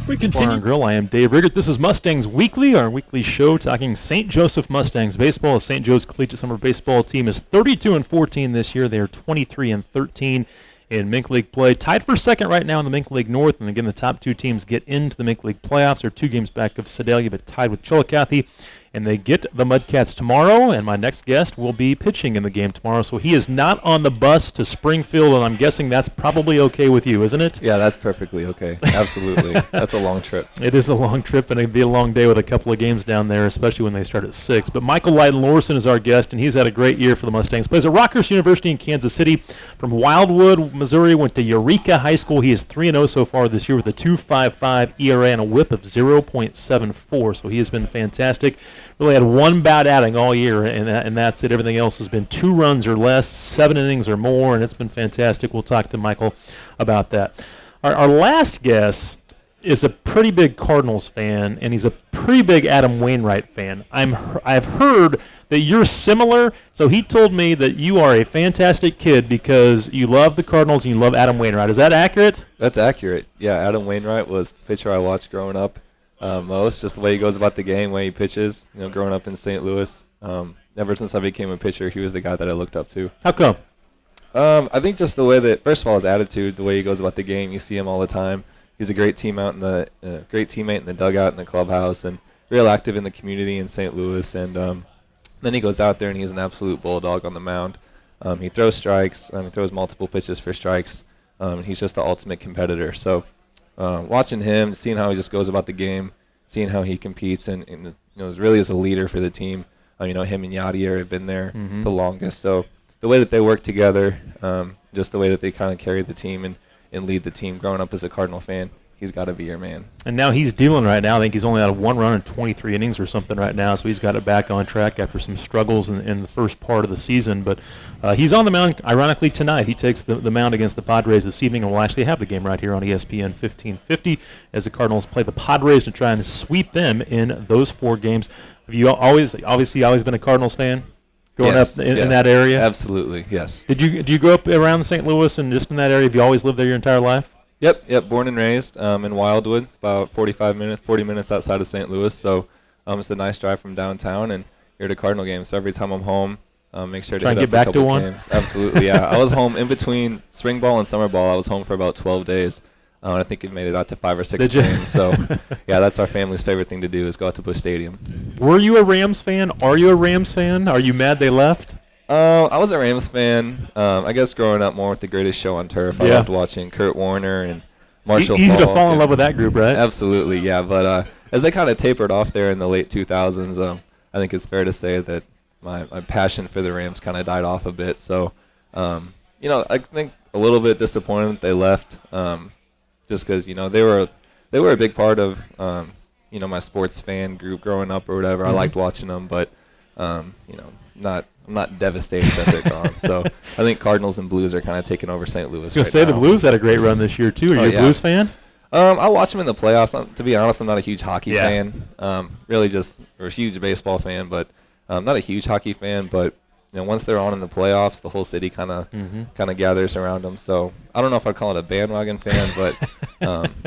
We continue. Bar and Grill. I am Dave Riggert. This is Mustangs Weekly, our weekly show talking St. Joseph Mustangs baseball. The St. Joe's Collegiate Summer Baseball team is 32-14 this year. They are 23-13 in Mink League play. Tied for second right now in the Mink League North. And again, the top two teams get into the Mink League playoffs. They're 2 games back of Sedalia, but tied with Chillicothe. And they get the Mudcats tomorrow, and my next guest will be pitching in the game tomorrow. So he is not on the bus to Springfield, and I'm guessing that's probably okay with you, isn't it? Yeah, that's perfectly okay. Absolutely. That's a long trip. It is a long trip, and it'll be a long day with a couple of games down there, especially when they start at 6. But Michael Lydon Lorson is our guest, and he's had a great year for the Mustangs. Plays at Rockhurst University in Kansas City. From Wildwood, Missouri, went to Eureka High School. He is 3-0 so far this year with a 2.55 ERA and a whip of 0.74. So he has been fantastic. Really had one bad outing all year, and that's it. Everything else has been 2 runs or less, 7 innings or more, and it's been fantastic. We'll talk to Michael about that. Our last guest is a pretty big Cardinals fan, and he's a pretty big Adam Wainwright fan. I've heard that you're similar, so he told me that you are a fantastic kid because you love the Cardinals and you love Adam Wainwright. Is that accurate? That's accurate. Yeah, Adam Wainwright was the pitcher I watched growing up. Most, just the way he goes about the game, the way he pitches, growing up in St. Louis. Ever since I became a pitcher, he was the guy that I looked up to. How come? I think just the way that, first of all, his attitude, the way he goes about the game, you see him all the time. He's a great teammate in the dugout in the clubhouse, and real active in the community in St. Louis. And then he goes out there and he's an absolute bulldog on the mound. He throws strikes. He throws multiple pitches for strikes. He's just the ultimate competitor. So watching him, seeing how he just goes about the game, seeing how he competes, and really is a leader for the team. Him and Yadier have been there the longest. So the way that they work together, just the way that they kind of carry the team and lead the team. Growing up as a Cardinal fan, he's got to be your man. And now he's dealing right now. I think he's only out of 1 run in 23 innings or something right now, so he's got it back on track after some struggles in the first part of the season. But he's on the mound, ironically, tonight. He takes the mound against the Padres this evening, and we'll actually have the game right here on ESPN 1550 as the Cardinals play the Padres to try and sweep them in those 4 games. Have you always been a Cardinals fan? Growing up in that area? Absolutely, yes. Did you grow up around St. Louis and just in that area? Have you always lived there your entire life? Yep. Born and raised in Wildwood. It's about 40 minutes outside of St. Louis. So it's a nice drive from downtown, and you're at a Cardinal game. So every time I'm home, make sure to get back to one. Games. Absolutely, yeah. I was home in between spring ball and summer ball. I was home for about 12 days. I think it made it out to 5 or 6 games. So, yeah, that's our family's favorite thing to do is go out to Busch Stadium. Were you a Rams fan? Are you a Rams fan? Are you mad they left? I was a Rams fan. I guess growing up more with the greatest show on turf. I loved watching Kurt Warner and Marshall Easy Faulk. to fall in love with that group, right? Absolutely, yeah. But as they kind of tapered off there in the late 2000s, I think it's fair to say that my passion for the Rams kind of died off a bit. So, I think a little bit disappointed that they left. Just because they were a big part of my sports fan group growing up or whatever. I liked watching them, but I'm not devastated that they're gone. So I think Cardinals and Blues are kind of taking over St. Louis. I was going to say the Blues had a great run this year too. Are you a Blues fan? I watch them in the playoffs. To be honest, I'm not a huge hockey fan. Really just a huge baseball fan, but not a huge hockey fan. But once they're on in the playoffs, the whole city kind of gathers around them. So I don't know if I'd call it a bandwagon fan, but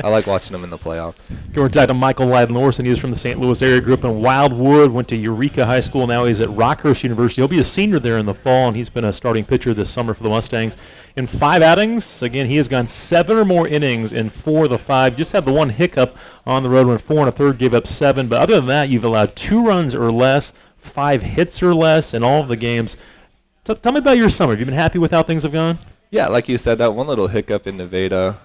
I like watching them in the playoffs. We're talking to Michael Lydon Lorson. He is from the St. Louis area, grew up in Wildwood, went to Eureka High School. Now he's at Rockhurst University. He'll be a senior there in the fall, and he's been a starting pitcher this summer for the Mustangs. In 5 outings, again, he has gone 7 or more innings in 4 of the 5. Just had the one hiccup on the road, went 4 1/3, gave up 7. But other than that, you've allowed 2 runs or less, 5 hits or less in all of the games. Tell me about your summer. Have you been happy with how things have gone? Yeah, like you said, that one little hiccup in Nevada,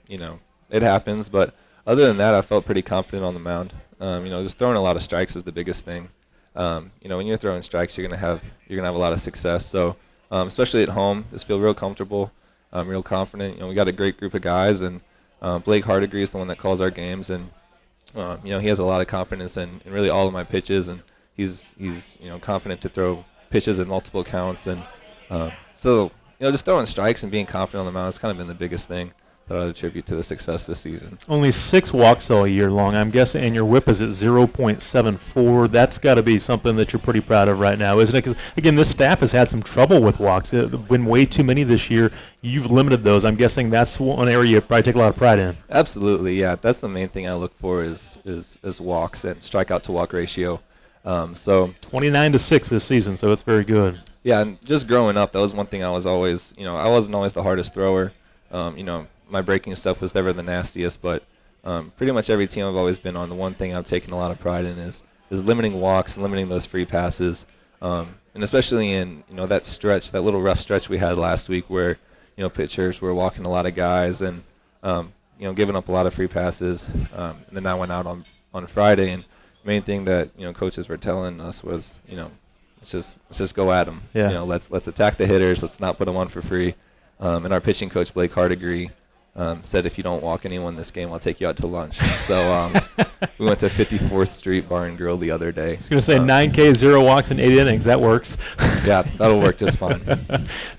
it happens. But other than that, I felt pretty confident on the mound. Just throwing a lot of strikes is the biggest thing. When you're throwing strikes, you're gonna have a lot of success. So, especially at home, just feel real comfortable, real confident. We got a great group of guys, and Blake Hardigree is the one that calls our games, and he has a lot of confidence in really all of my pitches, and he's confident to throw pitches in multiple counts, and so just throwing strikes and being confident on the mound has kind of been the biggest thing. that I'd attribute to the success this season. Only 6 walks all year long, I'm guessing, and your whip is at 0.74. That's got to be something that you're pretty proud of right now, isn't it? Because, again, this staff has had some trouble with walks. There have been way too many this year. You've limited those. I'm guessing that's one area you probably take a lot of pride in. Absolutely, yeah. That's the main thing I look for is walks and strikeout to walk ratio. So 29-6 this season, so it's very good. Yeah, and just growing up, that was one thing I was always, I wasn't always the hardest thrower. My breaking stuff was never the nastiest, but pretty much every team I've always been on, the one thing I've taken a lot of pride in is limiting walks and limiting those free passes. And especially in, that stretch, that little rough stretch we had last week where, pitchers were walking a lot of guys and, giving up a lot of free passes. And then I went out on Friday, and the main thing that, coaches were telling us was, let's just go at them. Yeah. Let's attack the hitters. Let's not put them on for free. And our pitching coach, Blake Hardigree, said, if you don't walk anyone this game, I'll take you out to lunch. So we went to 54th Street Bar and Grill the other day. I was going to say 9K, 0 walks, and 8 innings. That works. Yeah, that'll work just fine.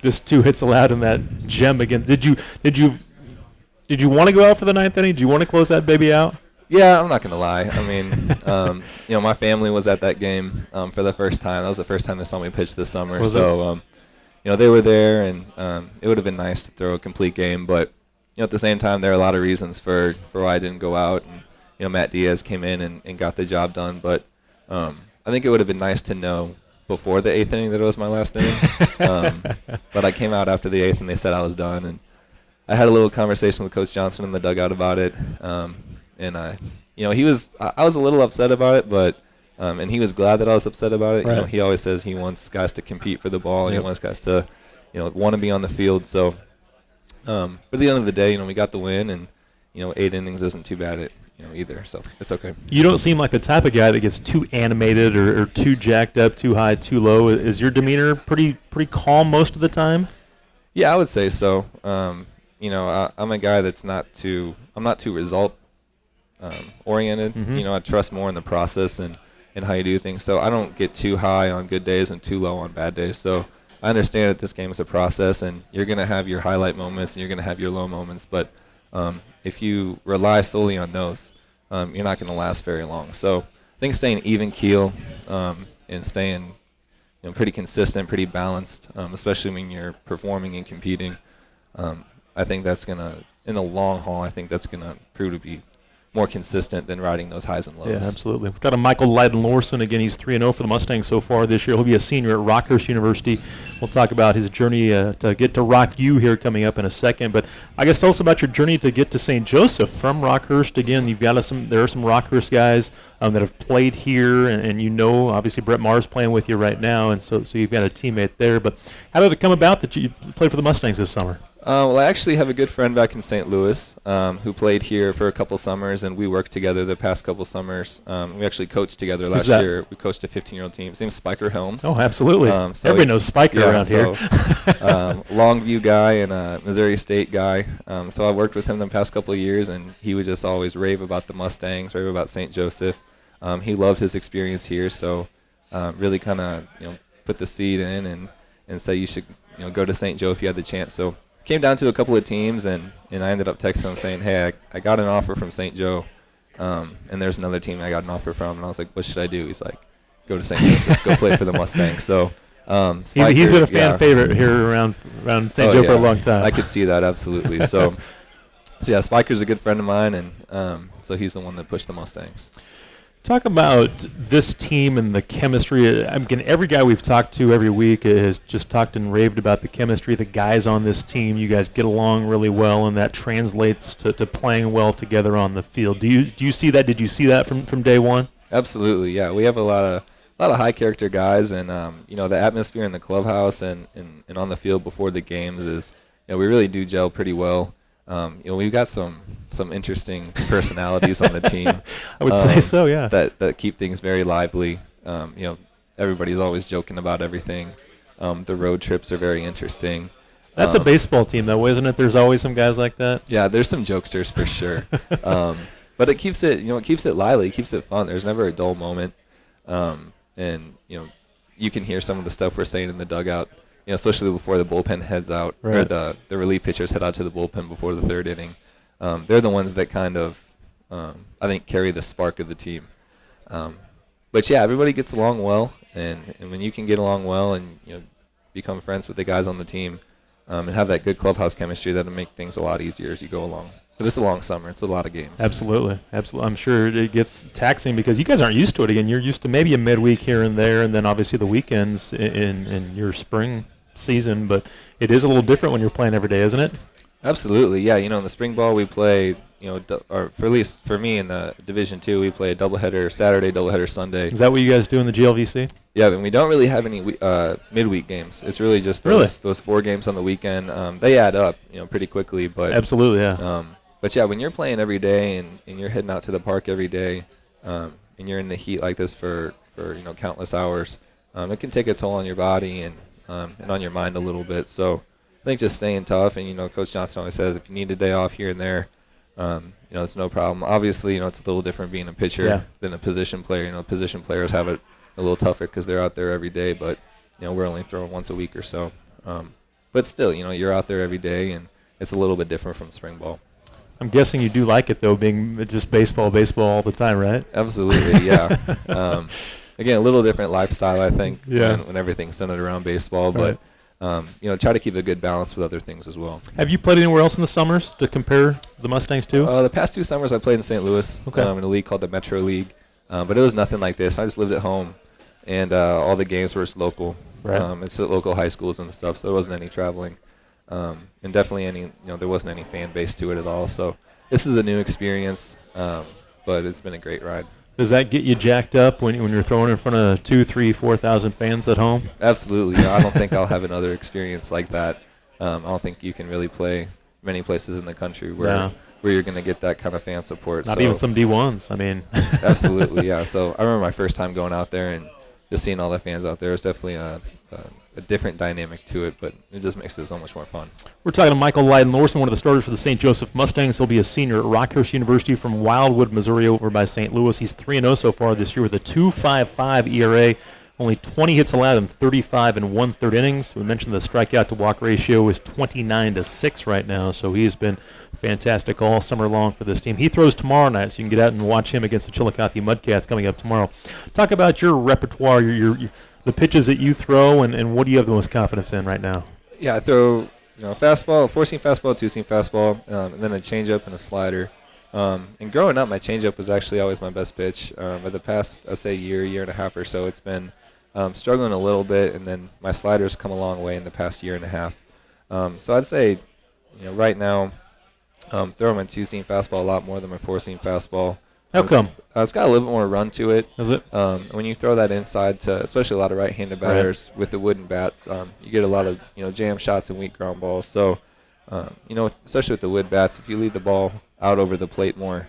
Just 2 hits allowed in that gem again. Did you want to go out for the 9th inning? Did you want to close that baby out? Yeah, I'm not going to lie. I mean, my family was at that game for the first time. That was the first time they saw me pitch this summer. They were there, and it would have been nice to throw a complete game. But, at the same time, there are a lot of reasons for why I didn't go out. And, Matt Diaz came in and got the job done. But I think it would have been nice to know before the 8th inning that it was my last inning. But I came out after the 8th, and they said I was done. And I had a little conversation with Coach Johnson in the dugout about it. And I was a little upset about it, but and he was glad that I was upset about it. Right. He always says he wants guys to compete for the ball. Yep. He wants guys to, want to be on the field. So, but at the end of the day, we got the win, and 8 innings isn't too bad either. So it's okay. You don't seem like the type of guy that gets too animated or too jacked up, too high, too low. Is your demeanor pretty calm most of the time? Yeah, I would say so. I'm a guy that's I'm not too result oriented. Mm-hmm. I trust more in the process and how you do things. So I don't get too high on good days and too low on bad days. So I understand that this game is a process, and you're going to have your highlight moments and you're going to have your low moments. But if you rely solely on those, you're not going to last very long. So I think staying even keel and staying pretty consistent, pretty balanced, especially when you're performing and competing, I think that's going to, in the long haul, I think that's going to prove to be more consistent than riding those highs and lows. Yeah, absolutely. We've got a Michael Lydon Lorson. Again, he's 3-0 for the Mustangs so far this year. He'll be a senior at Rockhurst University. We'll talk about his journey to get to Rock U here coming up in a second. But I guess tell us about your journey to get to St. Joseph from Rockhurst. Again, you've got there are some Rockhurst guys that have played here, and obviously Brett Maher's playing with you right now, and so you've got a teammate there. But how did it come about that you played for the Mustangs this summer? Well, I actually have a good friend back in St. Louis who played here for a couple summers, and we worked together the past couple summers. We actually coached together last year. We coached a 15-year-old team. His name's Spiker Helms. Oh, absolutely. Everybody knows Spiker around here. Longview guy and a Missouri State guy. So I worked with him the past couple of years, and he would just always rave about the Mustangs, rave about St. Joseph. He loved his experience here, so really kind of put the seed in and say you should go to St. Joe if you had the chance. So came down to a couple of teams, and I ended up texting him saying, hey, I got an offer from St. Joe, and there's another team I got an offer from. And I was like, what should I do? He's like, go to St. Joseph, go play for the Mustangs. So Spiker, he's been a fan favorite here around St. Joe for a long time. I could see that, absolutely. So yeah, Spiker's a good friend of mine, and so he's the one that pushed the Mustangs. Talk about this team and the chemistry. I mean, every guy we've talked to every week has just talked and raved about the chemistry. The guys on this team, you guys get along really well, and that translates to playing well together on the field. Do you see that? Did you see that from day one? Absolutely, yeah. We have a lot of high character guys, and the atmosphere in the clubhouse and on the field before the games is, we really do gel pretty well. We've got some interesting personalities on the team. I would say so, yeah. That keep things very lively. Everybody's always joking about everything. The road trips are very interesting. That's a baseball team, though, isn't it? There's always some guys like that. Yeah, there's some jokesters for sure. But it keeps it, it keeps it lively, it keeps it fun. There's never a dull moment. And you can hear some of the stuff we're saying in the dugout especially before the bullpen heads out, or the relief pitchers head out to the bullpen before the third inning. They're the ones that kind of, I think, carry the spark of the team. But yeah, everybody gets along well, and when you can get along well and become friends with the guys on the team, and have that good clubhouse chemistry, that'll make things a lot easier as you go along. But it's a long summer. It's a lot of games. Absolutely. I'm sure it gets taxing because you guys aren't used to it. Again, you're used to maybe a midweek here and there, and then obviously the weekends in your spring season. But it is a little different when you're playing every day, isn't it? Absolutely. Yeah. In the spring ball we play, or for at least for me in the Division II, we play a doubleheader Saturday, doubleheader Sunday. Is that what you guys do in the GLVC? Yeah, and we don't really have any midweek games. It's really just those 4 games on the weekend. They add up, pretty quickly. But absolutely, yeah. But yeah, when you're playing every day and you're heading out to the park every day, and you're in the heat like this for countless hours, it can take a toll on your body and on your mind a little bit. So I think just staying tough, and Coach Johnson always says if you need a day off here and there, it's no problem. Obviously, it's a little different being a pitcher than a position player. Position players have it a little tougher because they're out there every day, but we're only throwing once a week or so. But still, you're out there every day, and it's a little bit different from spring ball. I'm guessing you do like it, though, being just baseball all the time, right? Absolutely, yeah. Again, a little different lifestyle, I think, when everything's centered around baseball. Right. But, try to keep a good balance with other things as well. Have you played anywhere else in the summers to compare the Mustangs to? The past 2 summers I played in St. Louis in a league called the Metro League. But it was nothing like this. I just lived at home, and all the games were just local. Right. It's at local high schools and stuff, so there wasn't any traveling. And definitely there wasn't any fan base to it at all. So this is a new experience, but it's been a great ride. Does that get you jacked up when you're throwing in front of 2,000, 3,000, 4,000 fans at home? Absolutely. I don't think I'll have another experience like that. I don't think you can really play many places in the country where you're going to get that kind of fan support. Not even some D1s. I mean. Absolutely, yeah. So I remember my first time going out there and just seeing all the fans out there. It's definitely a different dynamic to it, but it just makes it so much more fun. We're talking to Michael Lydon Lorson, one of the starters for the St. Joseph Mustangs. He'll be a senior at Rockhurst University from Wildwood, Missouri, over by St. Louis. He's 3-0 so far this year with a 2.55 ERA, only 20 hits allowed in 35 and 1/3 innings. We mentioned the strikeout to walk ratio is 29-6 right now, so he's been fantastic all summer long for this team. He throws tomorrow night, so you can get out and watch him against the Chillicothe Mudcats coming up tomorrow. Talk about your repertoire, the pitches that you throw, and what do you have the most confidence in right now? Yeah, I throw fastball, a 4-seam fastball, a 2-seam fastball, and then a changeup and a slider. And growing up, my changeup was actually always my best pitch. For the past, I'd say, year and a half or so, it's been struggling a little bit, and then my slider's come a long way in the past year and a half. So I'd say, right now, throwing my 2-seam fastball a lot more than my 4-seam fastball. How come? It's got a little bit more run to it. Is it? When you throw that inside to, especially a lot of right-handed batters with the wooden bats, you get a lot of jam shots and weak ground balls. So, especially with the wood bats, if you lead the ball out over the plate more,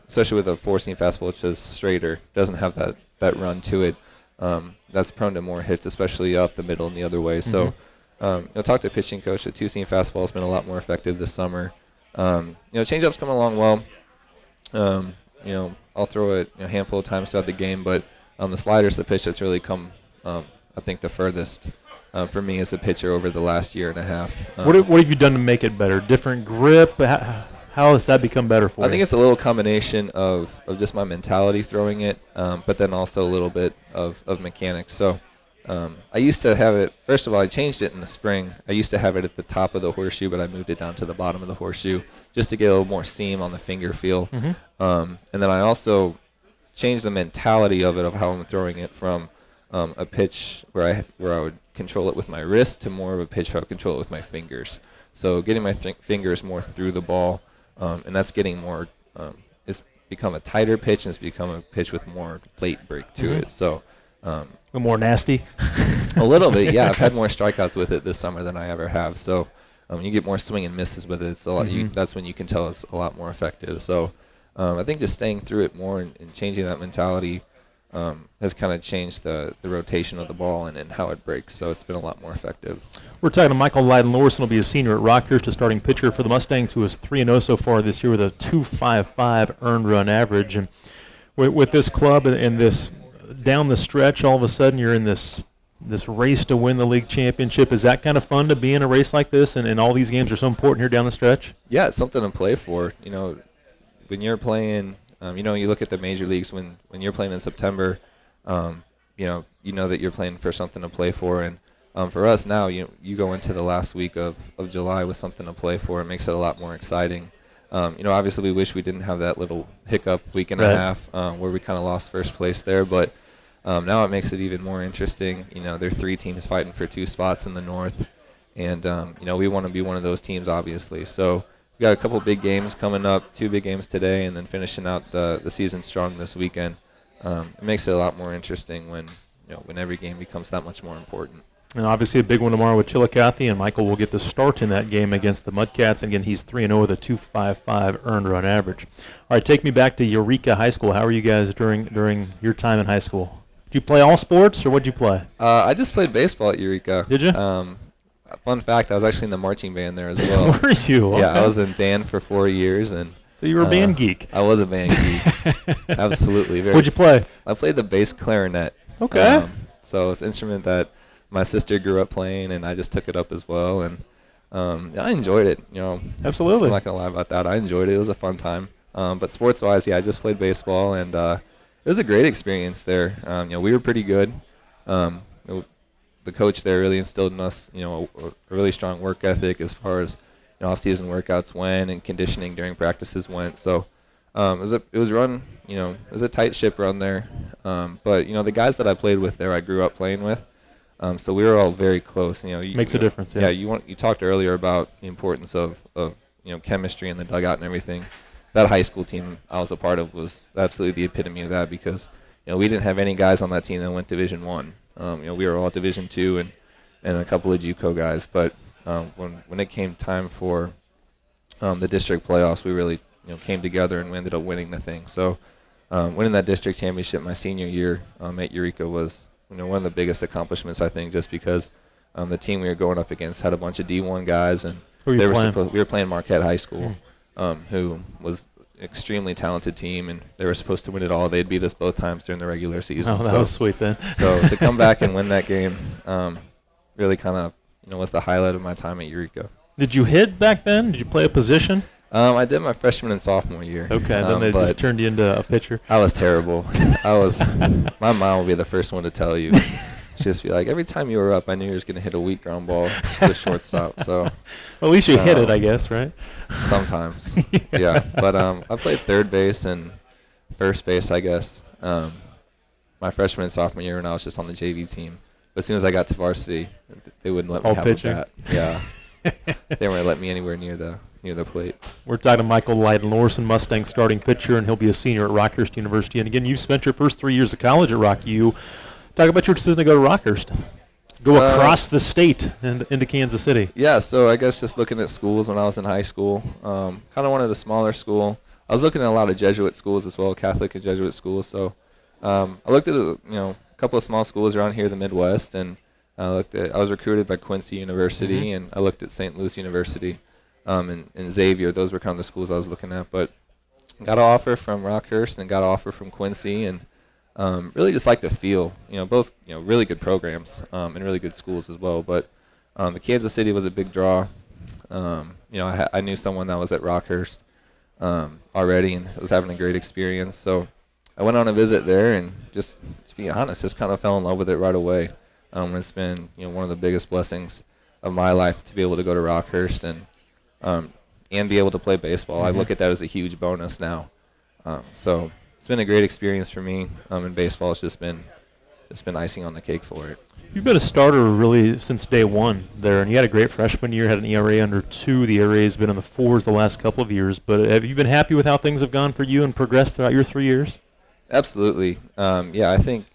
especially with a 4-seam fastball, which is straighter, doesn't have that run to it, that's prone to more hits, especially up the middle and the other way. So, talk to a pitching coach. The 2-seam fastball has been a lot more effective this summer. Changeup's coming along well. I'll throw it a handful of times throughout the game, but the slider's the pitch that's really come, I think, the furthest for me as a pitcher over the last year and a half. What have you done to make it better? Different grip? How has that become better for you? I think it's a little combination of just my mentality throwing it, but then also a little bit of mechanics. So I used to have it, first of all, I changed it in the spring. I used to have it at the top of the horseshoe, but I moved it down to the bottom of the horseshoe just to get a little more seam on the finger feel. And then I also changed the mentality of it, of how I'm throwing it, from a pitch where I would control it with my wrist to more of a pitch where I would control it with my fingers. So getting my fingers more through the ball, and that's getting more, it's become a tighter pitch, and it's become a pitch with more plate break to it. So a little more nasty? A little bit, yeah. I've had more strikeouts with it this summer than I ever have. So you get more swing and misses with it. It's a lot. That's when you can tell it's a lot more effective. So I think just staying through it more and changing that mentality has kind of changed the rotation of the ball and how it breaks. So it's been a lot more effective. We're talking to Michael Lydon Lorson. Will be a senior at Rockhurst, a starting pitcher for the Mustangs, who is 3-0 so far this year with a 2.55 earned run average. And with this club and this down the stretch, all of a sudden you're in this this race to win the league championship. Is that kind of fun to be in a race like this, and all these games are so important here down the stretch? Yeah, it's something to play for. When you're playing, you look at the major leagues when you're playing in September, you know that you're playing for something to play for. And for us now, you go into the last week of July with something to play for. It makes it a lot more exciting. Obviously we wish we didn't have that little hiccup week and a half where we kind of lost first place there, but now it makes it even more interesting. There are 3 teams fighting for 2 spots in the North, and we want to be one of those teams, obviously. So we got a couple big games coming up, 2 big games today, and then finishing out the season strong this weekend. It makes it a lot more interesting when every game becomes that much more important. And obviously a big one tomorrow with Chillicothe, and Michael will get the start in that game against the Mudcats. And again, he's 3-0 with a 2.55 earned run average. All right, take me back to Eureka High School. How were you guys during your time in high school? Did you play all sports, or what did you play? I just played baseball at Eureka. Did you? Fun fact, I was actually in the marching band there as well. Were you? Okay. Yeah, I was in band for 4 years. So you were a band geek. I was a band geek. Absolutely. What'd you play? I played the bass clarinet. Okay. So it's an instrument that my sister grew up playing, and I just took it up as well. And I enjoyed it. Absolutely. I'm not going to lie about that. I enjoyed it. It was a fun time. But sports-wise, I just played baseball, and it was a great experience there. We were pretty good. The coach there really instilled in us, a really strong work ethic as far as off-season workouts went and conditioning during practices went. So it was run, it was a tight ship run there. But the guys that I played with there, I grew up playing with. So we were all very close. Makes a difference. Yeah. You talked earlier about the importance of chemistry in the dugout and everything. That high school team I was a part of was absolutely the epitome of that, because we didn't have any guys on that team that went Division I. We were all Division II and a couple of JUCO guys. But when it came time for the district playoffs, we really came together, and we ended up winning the thing. So winning that district championship my senior year at Eureka was one of the biggest accomplishments, I think, just because the team we were going up against had a bunch of D1 guys, and we were playing Marquette High School, who was an extremely talented team, and they were supposed to win it all. They'd beat us both times during the regular season. Oh, that was sweet then. So to come back and win that game really kind of was the highlight of my time at Eureka. Did you hit back then? Did you play a position? I did my freshman and sophomore year. Okay, then they just turned you into a pitcher. I was terrible. My mom will be the first one to tell you. She'd just be like, every time you were up, I knew you were going to hit a weak ground ball to the shortstop. So, well, at least you hit it, I guess, right? Sometimes, yeah. But I played third base and first base, I guess, my freshman and sophomore year, when I was just on the JV team. But as soon as I got to varsity, they wouldn't let me have a bat. Yeah, they weren't let me anywhere near the plate. We're talking to Michael Lydon Lorson, Mustangs starting pitcher, and he'll be a senior at Rockhurst University. And again, you've spent your first 3 years of college at Rock U. Talk about your decision to go to Rockhurst. Go across the state and into Kansas City. Yeah, so I guess just looking at schools when I was in high school, kind of wanted a smaller school. I was looking at a lot of Jesuit schools as well, Catholic and Jesuit schools. So I looked at a couple of small schools around here in the Midwest, and I was recruited by Quincy University, and I looked at St. Louis University and Xavier. Those were kind of the schools I was looking at. But got an offer from Rockhurst and got an offer from Quincy, and really just like the feel. Both really good programs and really good schools as well. But the Kansas City was a big draw. I knew someone that was at Rockhurst already and was having a great experience. So I went on a visit there, and just to be honest, just kind of fell in love with it right away. It's been one of the biggest blessings of my life to be able to go to Rockhurst and be able to play baseball. I look at that as a huge bonus now. So it's been a great experience for me. In baseball, it's just been icing on the cake for it. You've been a starter really since day one there, and you had a great freshman year, had an ERA under 2. The ERA has been in the 4s the last couple of years. But have you been happy with how things have gone for you and progressed throughout your 3 years? Absolutely. I think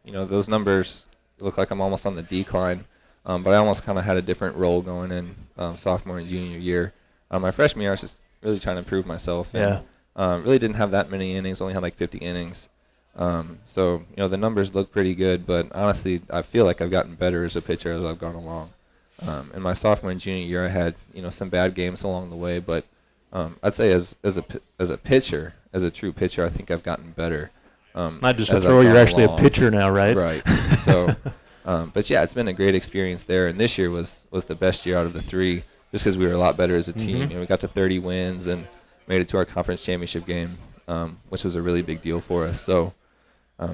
those numbers look like I'm almost on the decline. But I almost kind of had a different role going in sophomore and junior year. My freshman year, I was just really trying to prove myself. And, really didn't have that many innings, only had like 50 innings. So the numbers look pretty good, but honestly, I feel like I've gotten better as a pitcher as I've gone along. In my sophomore and junior year, I had some bad games along the way, but I'd say as a pitcher, as a true pitcher, I think I've gotten better. Not just a thrower, you're actually a pitcher now, right? Right. So But yeah, it's been a great experience there. And this year was the best year out of the 3, just because we were a lot better as a team. You know, we got to 30 wins and made it to our conference championship game, which was a really big deal for us. So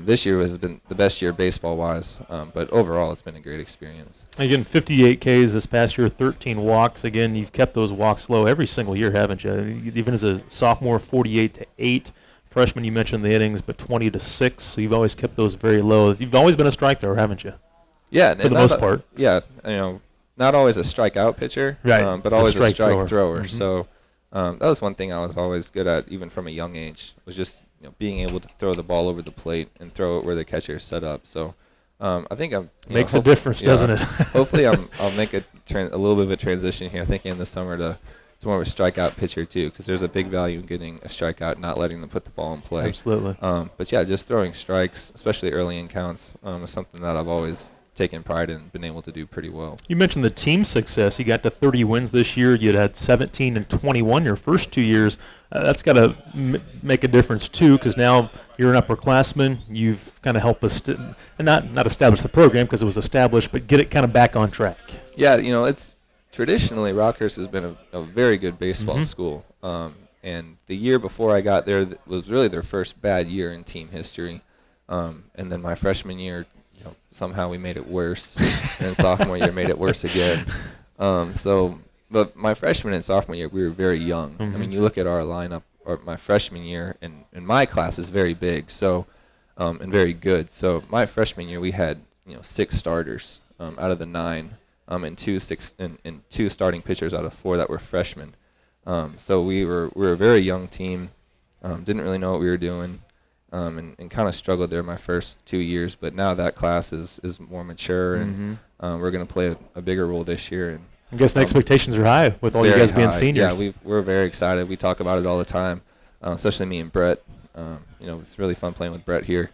this year has been the best year baseball-wise, but overall it's been a great experience. Again, 58 Ks this past year, 13 walks. Again, you've kept those walks low every single year, haven't you? Even as a sophomore, 48-8. Freshman, you mentioned the innings, but 20-6. So you've always kept those very low. You've always been a strike thrower, haven't you? Yeah, for the most part. Yeah, you know, not always a strikeout pitcher, right? But always a strike thrower. Mm-hmm. So that was one thing I was always good at, even from a young age, was just being able to throw the ball over the plate and throw it where the catcher is set up. So I think makes a difference, doesn't it? Hopefully, I'll make a little bit of a transition here. Thinking in the summer to more of a strikeout pitcher too, because there's a big value in getting a strikeout, not letting them put the ball in play. Absolutely. But yeah, just throwing strikes, especially early in counts, is something that I've always taken pride in, been able to do pretty well. You mentioned the team success. You got to 30 wins this year. You had 17 and 21 your first 2 years. That's got to make a difference too, because now you're an upperclassman. You've kind of helped us and not establish the program because it was established, but get it kind of back on track. Yeah, it's traditionally Rockhurst has been a very good baseball school. And the year before I got there was really their first bad year in team history. And then my freshman year, somehow we made it worse, and then sophomore year made it worse again. But my freshman and sophomore year, we were very young. I mean, you look at our lineup, or my freshman year, and my class is very big, so and very good. So my freshman year, we had 6 starters out of the 9, and two starting pitchers out of 4 that were freshmen. So we were a very young team. Didn't really know what we were doing. And kind of struggled there my first 2 years, but now that class is more mature, and we're going to play a bigger role this year. And I guess the expectations are high with all you guys being seniors. Yeah, we're very excited. We talk about it all the time, especially me and Brett. It's really fun playing with Brett here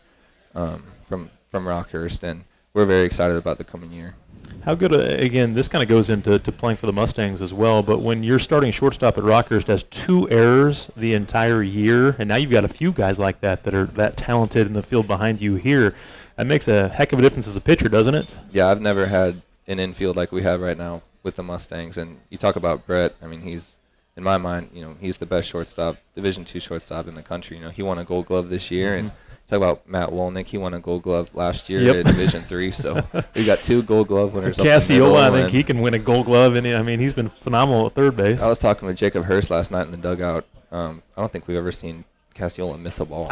from Rockhurst, and we're very excited about the coming year. How good, again, this kind of goes into playing for the Mustangs as well, but when you're starting shortstop at Rockhurst has 2 errors the entire year, and now you've got a few guys like that are that talented in the field behind you here, that makes a heck of a difference as a pitcher, doesn't it? Yeah, I've never had an infield like we have right now with the Mustangs, and you talk about Brett, I mean, he's, in my mind, he's the best shortstop, Division II shortstop in the country. He won a Gold Glove this year, and talk about Matt Wolnick. He won a Gold Glove last year at Division III. So we got 2 Gold Glove winners. Cassiola, I think he can win a Gold Glove, and he's been phenomenal at third base. I was talking with Jacob Hurst last night in the dugout. I don't think we've ever seen Cassiola miss a ball.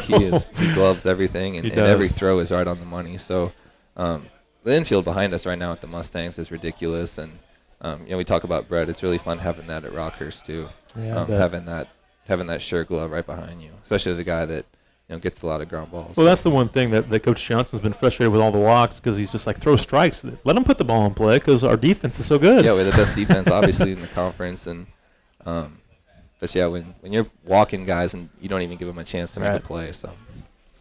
He gloves everything, and every throw is right on the money. So the infield behind us right now at the Mustangs is ridiculous, and we talk about Brett. It's really fun having that at Rockhurst too. Yeah, having that sure glove right behind you, especially as a guy that gets a lot of ground balls. Well, that's the one thing that Coach Johnson's been frustrated with all the walks, because he's just like, throw strikes. Let them put the ball in play, because our defense is so good. Yeah, we're the best defense, obviously, in the conference. And but yeah, when you're walking guys and you don't even give them a chance to make a play. So.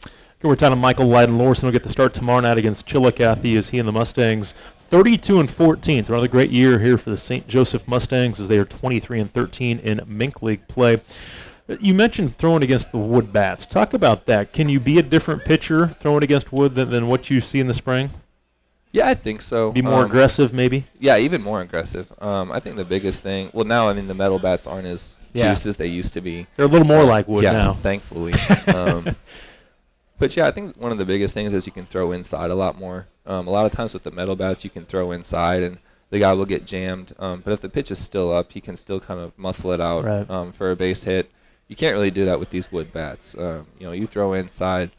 Okay, we're talking to Michael Lydon Lorson. We'll get to start tomorrow night against Chillicothe as he and the Mustangs 32-14. It's another great year here for the St. Joseph Mustangs as they are 23-13 in Mink League play. You mentioned throwing against the wood bats. Talk about that. Can you be a different pitcher throwing against wood than what you see in the spring? Yeah, I think so. Be more aggressive, maybe? Yeah, even more aggressive. I think the biggest thing, well, now, the metal bats aren't as juiced as they used to be. They're a little more like wood now. Thankfully. But yeah, I think one of the biggest things is you can throw inside a lot more. A lot of times with the metal bats, you can throw inside, and the guy will get jammed. But if the pitch is still up, he can still kind of muscle it out for a base hit. You can't really do that with these wood bats. You throw inside,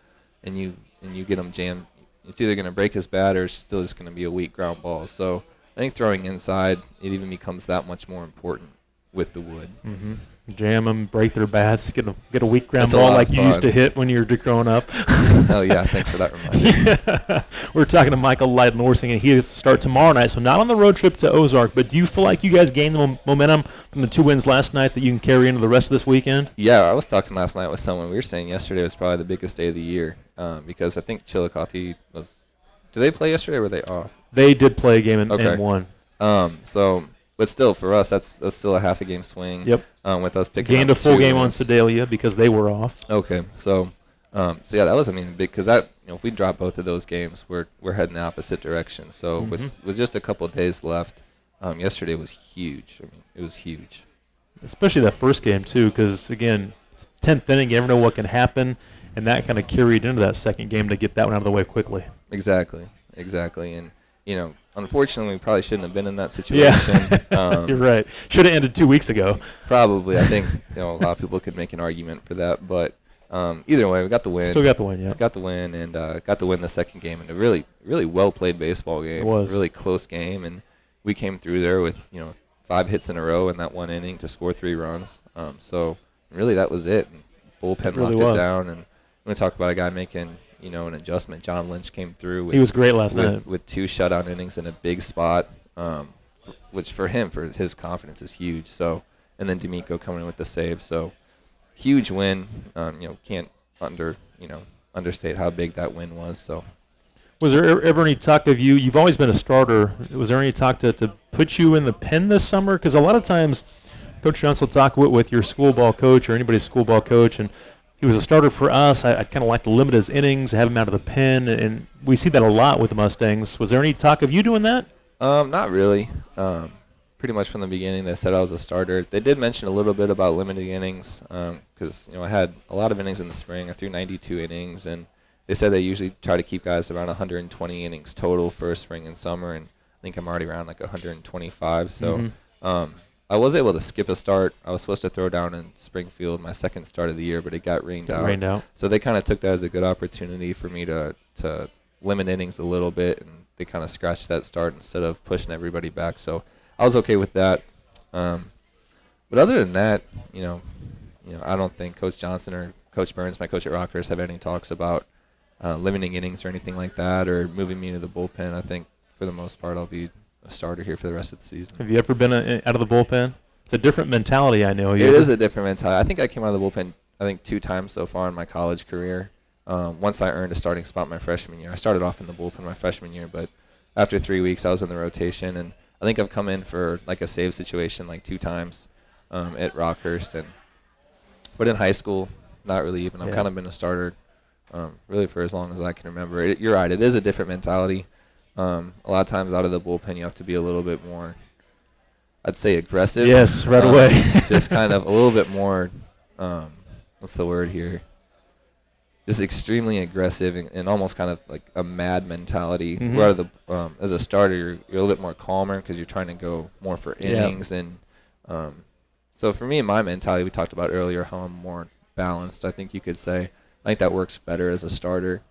and you get him jammed. It's either going to break his bat or it's still just going to be a weak ground ball. So I think throwing inside, it even becomes that much more important with the wood. Jam them, break their bats, get a weak ground ball like you used to hit when you were growing up. Oh, yeah, thanks for that reminder. Yeah. We're talking to Michael Lydon Lorson, and he has to start tomorrow night, so not on the road trip to Ozark, but do you feel like you guys gained the momentum from the 2 wins last night that you can carry into the rest of this weekend? Yeah, I was talking last night with someone. We were saying yesterday was probably the biggest day of the year because I think Chillicothe was – did they play yesterday or were they off? They did play a game and won. But still, for us, that's still a half a game swing. Yep. With us picking gained up a full game wins on Sedalia because they were off. Okay. So yeah, that was big because that if we drop both of those games, we're heading the opposite direction. So with just a couple of days left, yesterday was huge. I mean, it was huge. Especially that first game, too, because, again, 10th inning, you never know what can happen, and that kind of carried into that second game to get that one out of the way quickly. Exactly. And, unfortunately, we probably shouldn't have been in that situation. Yeah, you're right. Should have ended 2 weeks ago. Probably. I think a lot of people could make an argument for that, but either way, we got the win. Still got the win, yeah. Got the win, and got the win the second game in a really, really well-played baseball game. It was. A really close game, and we came through there with, 5 hits in a row in that one inning to score 3 runs. So really that was it. And bullpen really locked it down, and I'm going to talk about a guy making, an adjustment. John Lynch came through. He was great last night. With 2 shutout innings in a big spot, which for him, for his confidence, is huge. So, and then D'Amico coming in with the save. So, huge win. Can't understate how big that win was. So, was there ever any talk of you? You've always been a starter. Was there any talk to put you in the pen this summer? Because a lot of times, Coach Johnson will talk with your school ball coach or anybody's school ball coach, and he was a starter for us. I'd kind of like to limit his innings, have him out of the pen, and we see that a lot with the Mustangs. Was there any talk of you doing that? Not really. Pretty much from the beginning, they said I was a starter. They did mention a little bit about limiting innings because I had a lot of innings in the spring. I threw 92 innings, and they said they usually try to keep guys around 120 innings total for spring and summer, and I think I'm already around like 125. So I was able to skip a start. I was supposed to throw down in Springfield my second start of the year, but it got rained out. So they kind of took that as a good opportunity for me to limit innings a little bit, and they kind of scratched that start instead of pushing everybody back. So I was okay with that. But other than that, I don't think Coach Johnson or Coach Burns, my coach at Rockhurst, have any talks about limiting innings or anything like that, or moving me to the bullpen. I think for the most part I'll be a starter here for the rest of the season. Have you ever been out of the bullpen? It's a different mentality, I know. It is a different mentality. I think I came out of the bullpen, 2 times so far in my college career. Once I earned a starting spot my freshman year. I started off in the bullpen my freshman year, but after 3 weeks I was in the rotation, and I think I've come in for like a save situation 2 times at Rockhurst. But in high school, not really even. I've kind of been a starter really for as long as I can remember. You're right. It is a different mentality. A lot of times out of the bullpen, you have to be a little bit more, I'd say, aggressive. Yes, right away. Just kind of a little bit more, what's the word here? Just extremely aggressive and almost kind of like a mad mentality. Where as a starter, you're a little bit more calmer because you're trying to go more for innings. And so for me, my mentality, we talked about earlier how I'm more balanced, I think you could say. I think that works better as a starter.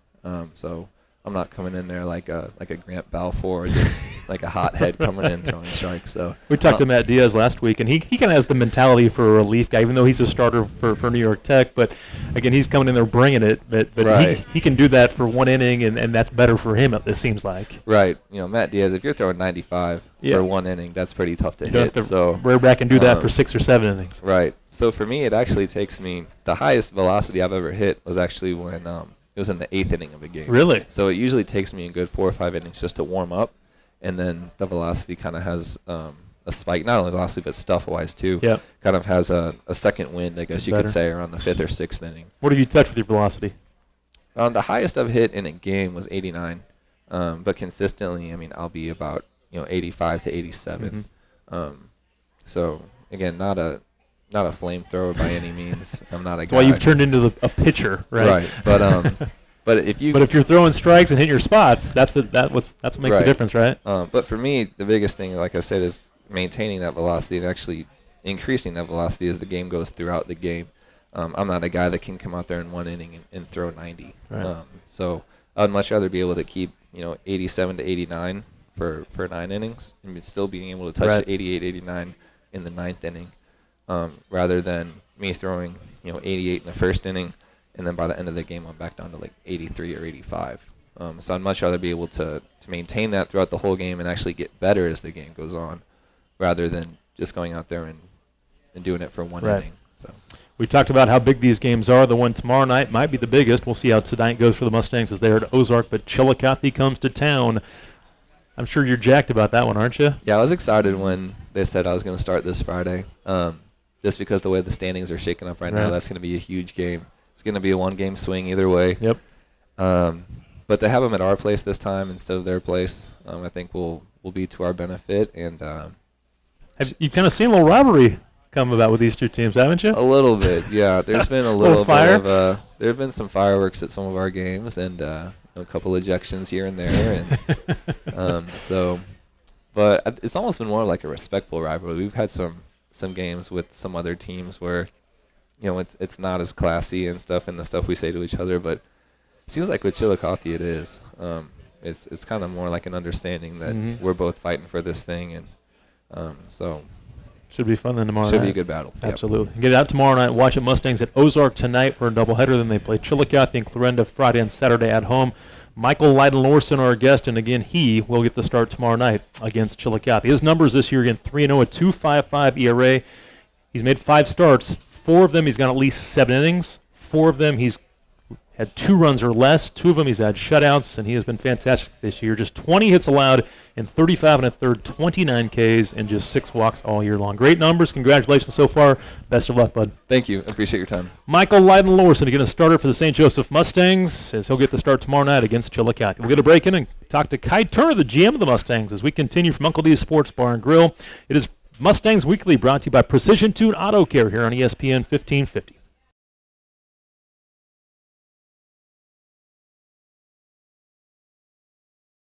So I'm not coming in there like a Grant Balfour, just like a hothead coming in throwing strikes. So we talked to Matt Diaz last week, and he kind of has the mentality for a relief guy, even though he's a starter for New York Tech. But again, he's coming in there bringing it. But right. he can do that for 1 inning, and that's better for him. It seems like. Right. Matt Diaz, if you're throwing 95 for 1 inning, that's pretty tough to hit. So rear back and do that for 6 or 7 innings. Right. So for me, it actually takes me the highest velocity I've ever hit was actually when it was in the 8th inning of a game. Really? So it usually takes me a good 4 or 5 innings just to warm up, and then the velocity kind of has a spike, not only velocity but stuff-wise too. Yeah. Kind of has a second wind, I guess you could say, around the 5th or 6th inning. What have you touched with your velocity? The highest I've hit in a game was 89, but consistently, I'll be about 85 to 87. So again, not a flamethrower by any means. I'm not a guy. That's why you've turned into a pitcher, right? Right. But if you're throwing strikes and hitting your spots, that's what makes the difference, right? But for me, the biggest thing, like I said, is maintaining that velocity and actually increasing that velocity as the game goes throughout the game. I'm not a guy that can come out there in 1 inning and throw 90. Right. So I'd much rather be able to keep 87 to 89 for 9 innings and still being able to touch 88, 89 in the 9th inning. Rather than me throwing 88 in the 1st inning, and then by the end of the game I'm back down to like 83 or 85. So I'd much rather be able to maintain that throughout the whole game and actually get better as the game goes on, rather than just going out there and doing it for 1 inning. So we talked about how big these games are. The one tomorrow night might be the biggest. We'll see how tonight goes for the Mustangs as they're at Ozark, but Chillicothe comes to town. I'm sure you're jacked about that one, aren't you? Yeah, I was excited when they said I was going to start this Friday. Just because the way the standings are shaking up right now, that's going to be a huge game. It's going to be a 1-game swing either way. Yep. But to have them at our place this time instead of their place, I think will be to our benefit. And you've kind of seen a little rivalry come about with these two teams, haven't you? A little bit, yeah. There's been a little bit of there have been some fireworks at some of our games, and a couple ejections here and there, and but it's almost been more like a respectful rivalry. We've had some games with some other teams where, it's not as classy and stuff, and the stuff we say to each other, but it seems like with Chillicothe it is. It's kind of more like an understanding that we're both fighting for this thing, and so. Should be fun then tomorrow night. Should be a good battle. Absolutely. Yep. Get it out tomorrow night. Watch it Mustangs at Ozark tonight for a doubleheader. Then they play Chillicothe and Clarinda Friday and Saturday at home. Michael Lydon Lorson, our guest, and again, he will get the start tomorrow night against Chillicothe. His numbers this year, again, 3-0, a 2.55 ERA. He's made 5 starts. 4 of them he's gone at least 7 innings. 4 of them he's had 2 runs or less. 2 of them he's had shutouts, and he has been fantastic this year. Just 20 hits allowed in 35 1/3, 29 Ks, and just 6 walks all year long. Great numbers. Congratulations so far. Best of luck, bud. Thank you. Appreciate your time. Michael Lydon Lorson, again, a starter for the St. Joseph Mustangs, as he'll get the start tomorrow night against Chillicothe. We'll get a break in and talk to Kai Turner, the GM of the Mustangs, as we continue from Uncle D's Sports Bar and Grill. It is Mustangs Weekly, brought to you by Precision Tune Auto Care here on ESPN 1550.